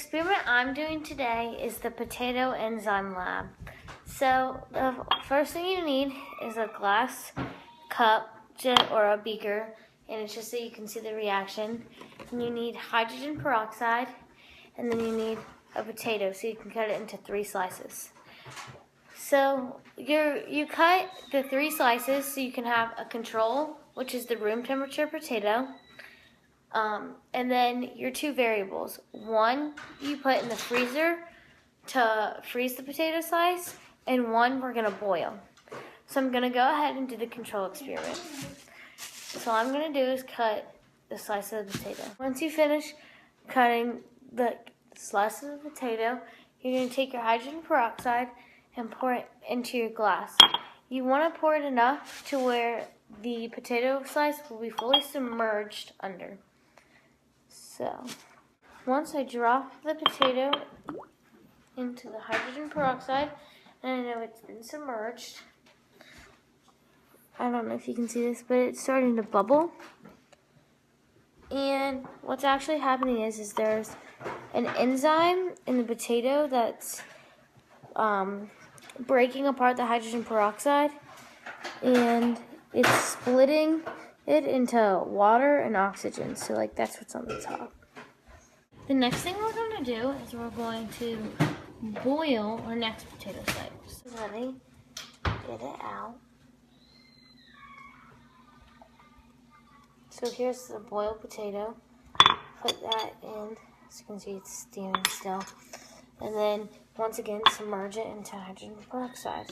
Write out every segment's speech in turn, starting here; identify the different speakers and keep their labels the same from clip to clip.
Speaker 1: experiment I'm doing today is the potato enzyme lab. So the first thing you need is a glass cup or a beaker, and it's just so you can see the reaction. And you need hydrogen peroxide, and then you need a potato so you can cut it into 3 slices. So you cut the 3 slices so you can have a control, which is the room temperature potato. And then your 2 variables. One you put in the freezer to freeze the potato slice, and one we're going to boil. So I'm going to go ahead and do the control experiment. So all I'm going to do is cut the slice of the potato. Once you finish cutting the slice of the potato, you're going to take your hydrogen peroxide and pour it into your glass. You want to pour it enough to where the potato slice will be fully submerged under. So, once I drop the potato into the hydrogen peroxide, and I know it's been submerged, I don't know if you can see this, but it's starting to bubble. And what's actually happening is there's an enzyme in the potato that's breaking apart the hydrogen peroxide, and it's splitting it into water and oxygen. So that's what's on the top. The next thing we're going to do is we're going to boil our next potato slice. So let me get it out. So here's the boiled potato. Put that in. As you can see, it's standing still. And then once again submerge it into hydrogen peroxide.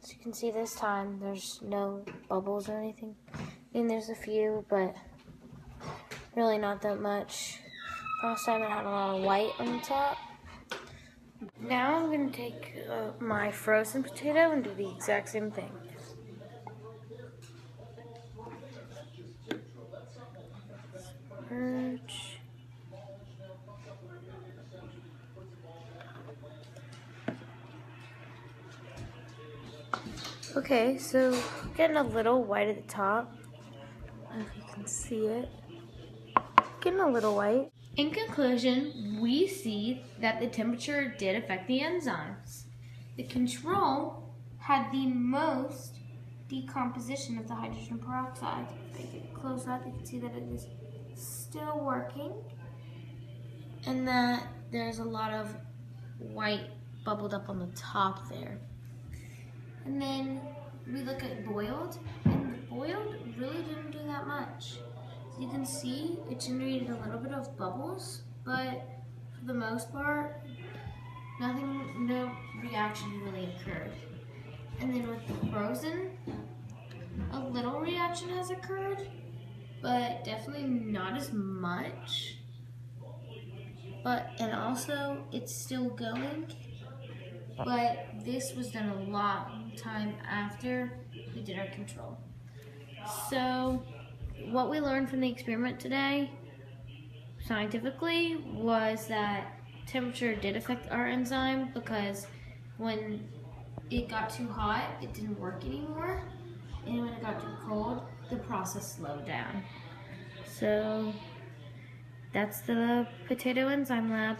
Speaker 1: As you can see, this time there's no bubbles or anything. I mean, there's a few, but really not that much. Last time it had a lot of white on the top. Now I'm going to take my frozen potato and do the exact same thing. Submerge. Okay, so getting a little white at the top. I don't know if you can see it. Getting a little white. In conclusion, we see that the temperature did affect the enzymes. The control had the most decomposition of the hydrogen peroxide. If I get close up, you can see that it is still working, and that there's a lot of white bubbled up on the top there. And then we look at boiled, and the boiled really didn't do that much. As you can see, it generated a little bit of bubbles, but for the most part, no reaction really occurred. And then with the frozen, a little reaction has occurred, but definitely not as much. And also, it's still going. But this was done a long time after we did our control. So what we learned from the experiment today, scientifically, was that temperature did affect our enzyme, because when it got too hot, it didn't work anymore. And when it got too cold, the process slowed down. So that's the potato enzyme lab.